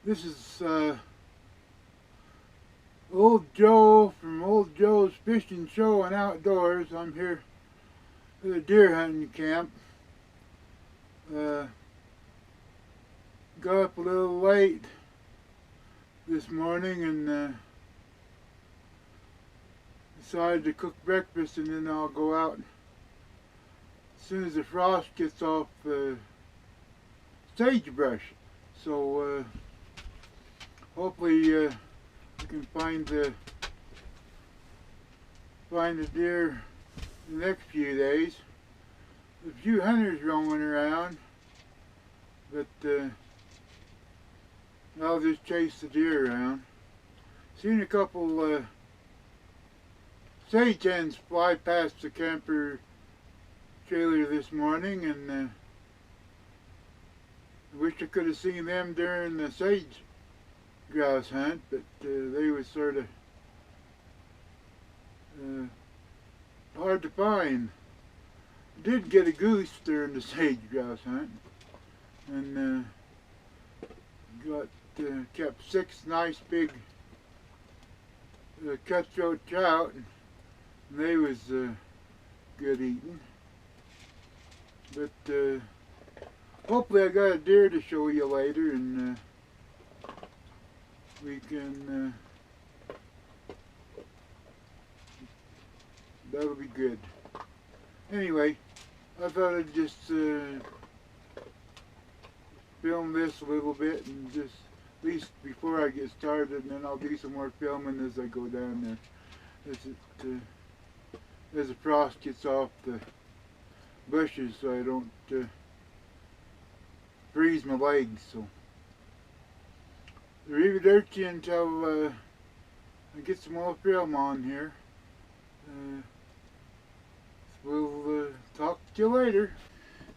This is Old Joe from Old Joe's Fishing Show and Outdoors. I'm here at a deer hunting camp. Got up a little late this morning and decided to cook breakfast, and then I'll go out as soon as the frost gets off sagebrush. So hopefully we can find the deer the next few days. A few hunters roaming around, but I'll just chase the deer around. Seen a couple sage hens fly past the camper trailer this morning, and I wish I could have seen them during the sage grouse hunt, but they was sort of hard to find. Did get a goose during the sage grouse hunt, and kept 6 nice big cutthroat trout, and they was good eating. But hopefully I got a deer to show you later, and we can that'll be good. Anyway, I thought I'd just film this a little bit, and just at least before I get started, and then I'll do some more filming as I go down there as the frost gets off the bushes, so I don't freeze my legs. So arrivederci until I get some more film on here. We'll talk to you later.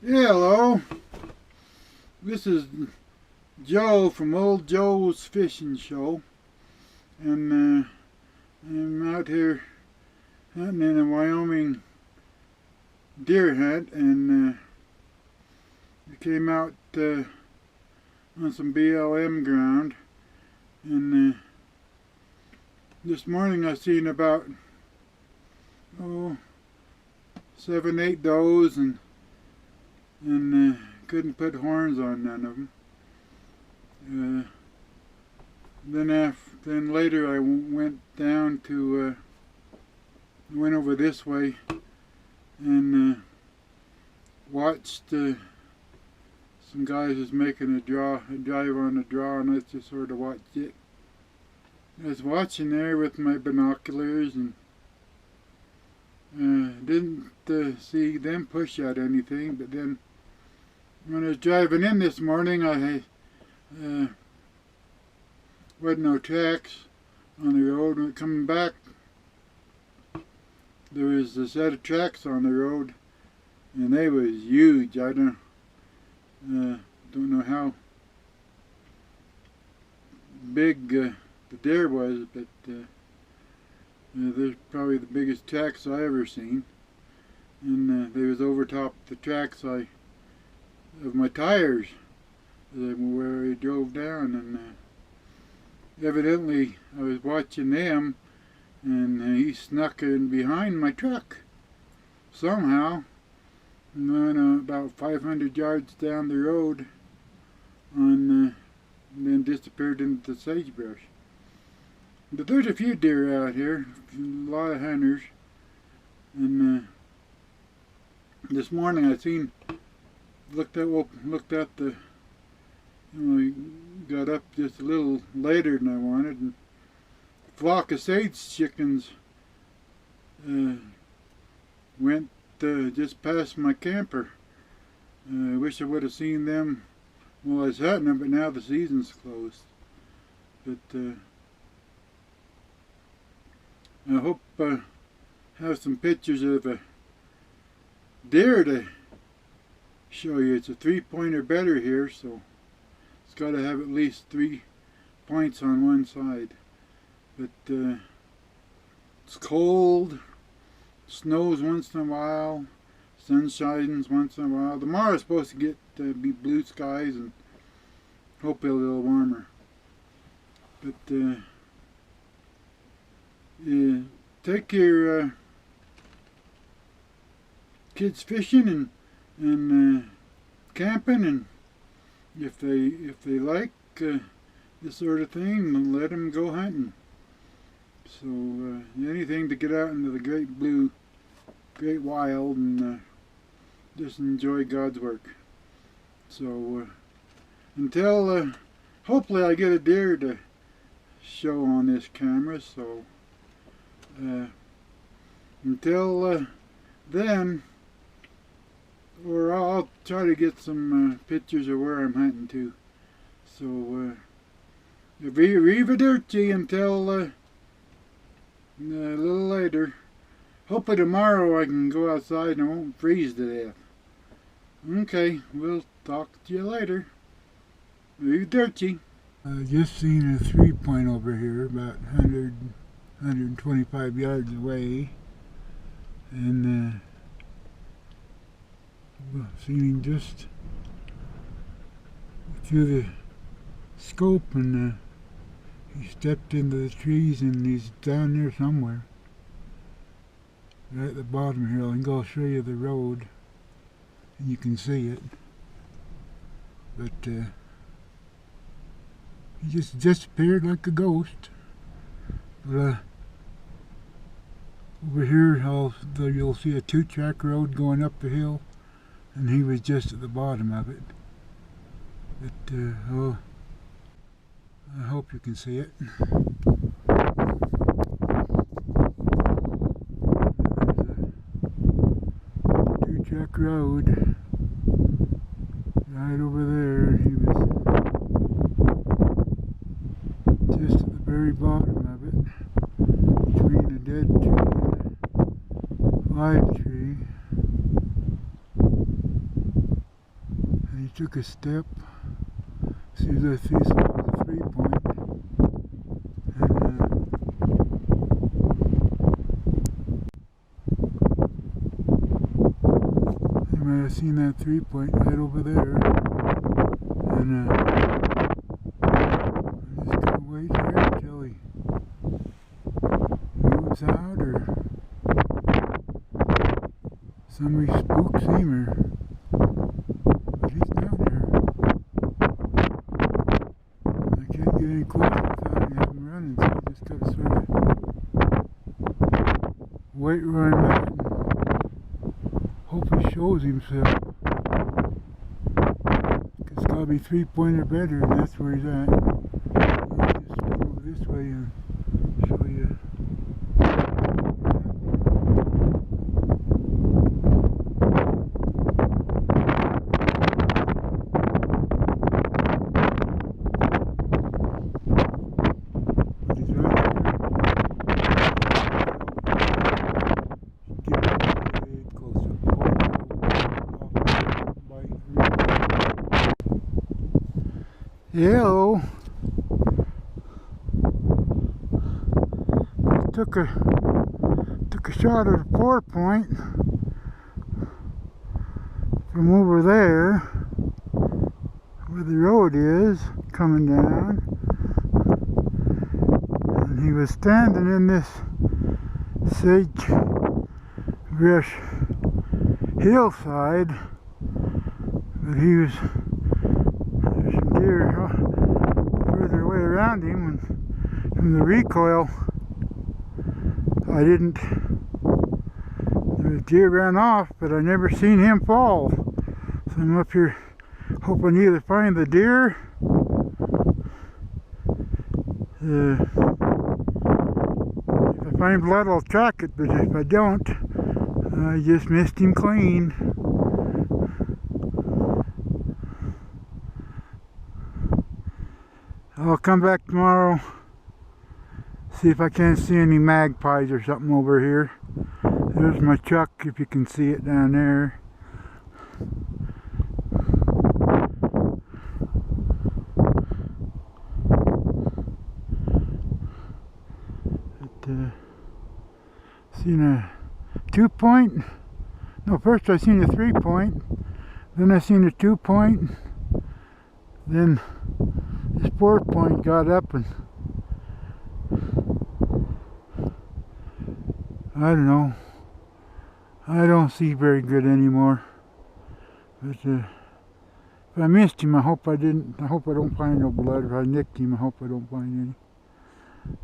Yeah, hello. This is Joe from Old Joe's Fishing Show, and I'm out here hunting in a Wyoming deer hunt, and we came out on some BLM ground, and this morning I seen about 7, 8 does, and couldn't put horns on none of them. Then later I went down to went over this way and watched some guys was making a drive on a draw, and I just sort of watched it. I was watching there with my binoculars, and didn't see them push out anything. But then when I was driving in this morning, I wasn't no tracks on the road. When coming back, there was a set of tracks on the road, and they was huge. I don't know how big the deer was, but they're probably the biggest tracks I ever seen. And they was over top the tracks of my tires where I drove down, and evidently I was watching them, and he snuck in behind my truck somehow, and went about 500 yards down the road and then disappeared into the sagebrush. But there's a few deer out here, a lot of hunters, and this morning I looked at the, got up just a little later than I wanted, and a flock of sage chickens went just past my camper. I wish I would have seen them while I was hunting them, but now the season's closed. But I hope I have some pictures of a deer to show you. It's a 3-pointer better here, so it's got to have at least 3 points on one side. But it's cold, snows once in a while, sun shines once in a while. Tomorrow's supposed to be blue skies and hopefully a little warmer. But take your kids fishing and camping, and if they like this sort of thing, then let them go hunting. So anything to get out into the great wild, and just enjoy God's work. So until hopefully I get a deer to show on this camera. So until then, or I'll try to get some pictures of where I'm hunting to. So arrivederci until a little later. Hopefully tomorrow I can go outside and I won't freeze to death. Okay, we'll talk to you later. Arrivederci. Just seen a 3-point over here, about 125 yards away, and seen him just through the scope, and he stepped into the trees, and he's down there somewhere. Right at the bottom here. I think I'll show you the road, and you can see it. But he just disappeared like a ghost. But over here, you'll see a 2-track road going up the hill, and he was just at the bottom of it. But I hope you can see it. Track road right over there. He was just at the very bottom of it, between a dead tree and a live tree, and he took a step. See, this was a 3-point, and I've seen that 3-point right over there, and I'm just gonna wait here until he moves out, or somebody spooks him, but he's down there. I can't get any closer without him running, so I just gotta sort of wait where I'm at. Hope he shows himself. It's gotta be 3-point or better, and that's where he's at. I'll just swing over this way and show you. But he's right there. Hello. Took a shot at a 4-point from over there, where the road is coming down, and he was standing in this sagebrush hillside, but there's some deer further away around him, and from the recoil the deer ran off, but I never seen him fall. So I'm up here hoping to either find the deer, if I find blood I'll track it, but if I don't, I just missed him clean. I'll come back tomorrow, see if I can't see any magpies or something over here. There's my chuck, if you can see it down there. Seen a 2-point. No, first I seen a 3-point. Then I seen a 2-point. Then this 4-point got up and I don't know. I don't see very good anymore. But if I missed him, I hope I don't find no blood. If I nicked him, I hope I don't find any.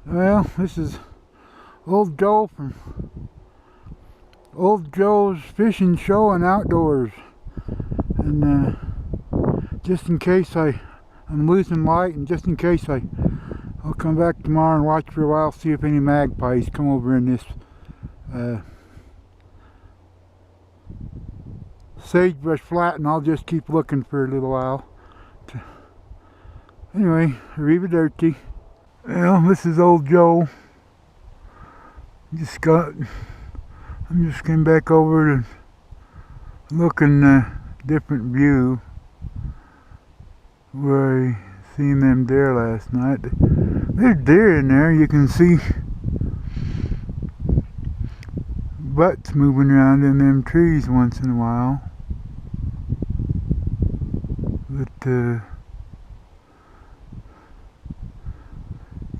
Well, this is Old Joe from Old Joe's Fishing Show and Outdoors. And just in case I'm losing light, and just in case I'll come back tomorrow and watch for a while, see if any magpies come over in this sagebrush flat, and I'll just keep looking for a little while. Anyway, arrivederci. Well, this is Old Joe. I'm just came back over to look in a different view where I seen them deer last night. There's deer in there. You can see butts moving around in them trees once in a while. But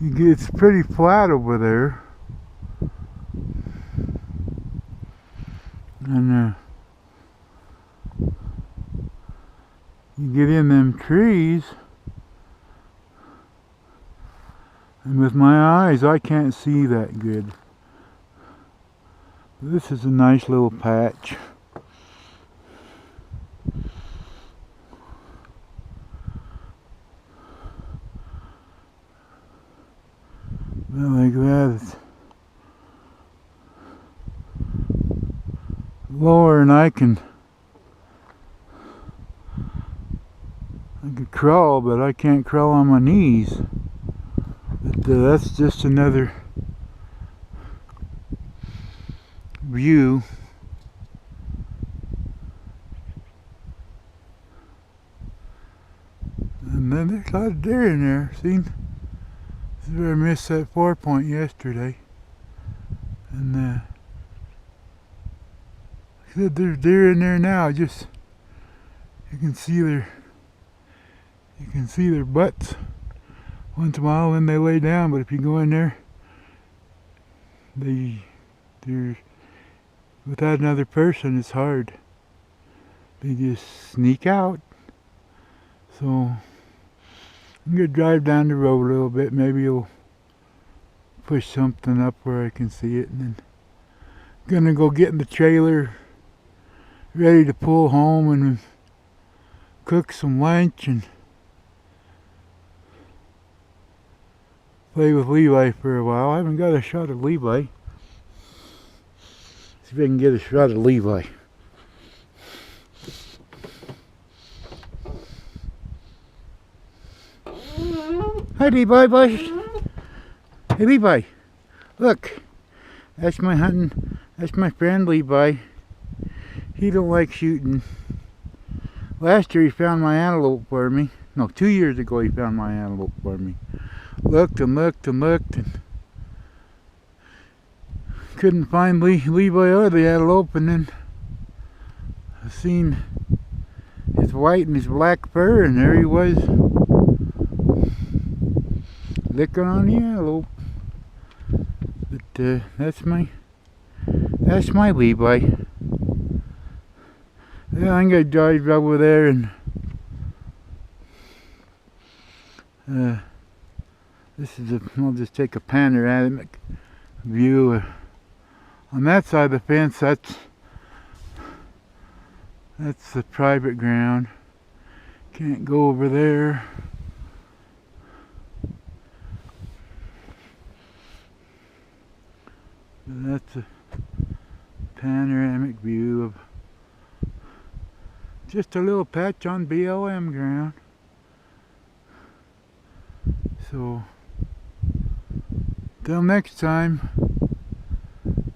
it's pretty flat over there. And you get in them trees, and with my eyes I can't see that good. This is a nice little patch. Well, like that, it's lower, and I can crawl, but I can't crawl on my knees. But that's just another view. And then there's a lot of deer in there. See, this is where I missed that 4-point yesterday. And there's deer in there now. Just you can see their butts once in a while, and they lay down. But if you go in there, they're without another person, it's hard. They just sneak out. So I'm gonna drive down the road a little bit. Maybe you'll push something up where I can see it, and then gonna go get in the trailer, ready to pull home and cook some lunch and play with Levi for a while. I haven't got a shot of Levi. See if I can get a shot of Levi. Hi, Levi, boys. Hey, Levi. Look, that's my friend Levi. He don't like shooting. Last year he found my antelope for me. No, 2 years ago he found my antelope for me. Looked and looked and looked and couldn't find Levi or the antelope, and then I seen his white and his black fur, and there he was, licking on the antelope. But that's my Levi. Yeah, I'm gonna drive over there and I'll just take a panoramic view on that side of the fence. That's the private ground. Can't go over there. But that's a panoramic view of just a little patch on BLM ground. So till next time,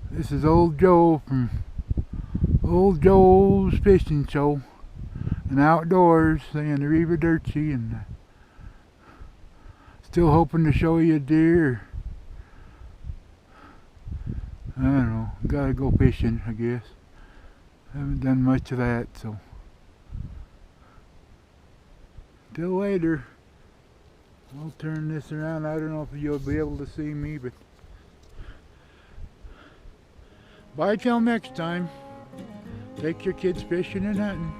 this is Old Joe from Old Joe's Fishing Show and Outdoors, saying arrivederci, and still hoping to show you a deer. I don't know, gotta go fishing, I guess. Haven't done much of that, so till later. I'll turn this around. I don't know if you'll be able to see me, but Bye till next time. Take your kids fishing and hunting,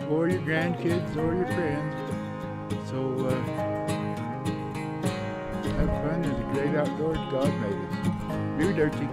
or your grandkids, or your friends. So have fun in the great outdoors God made us. You're dirty.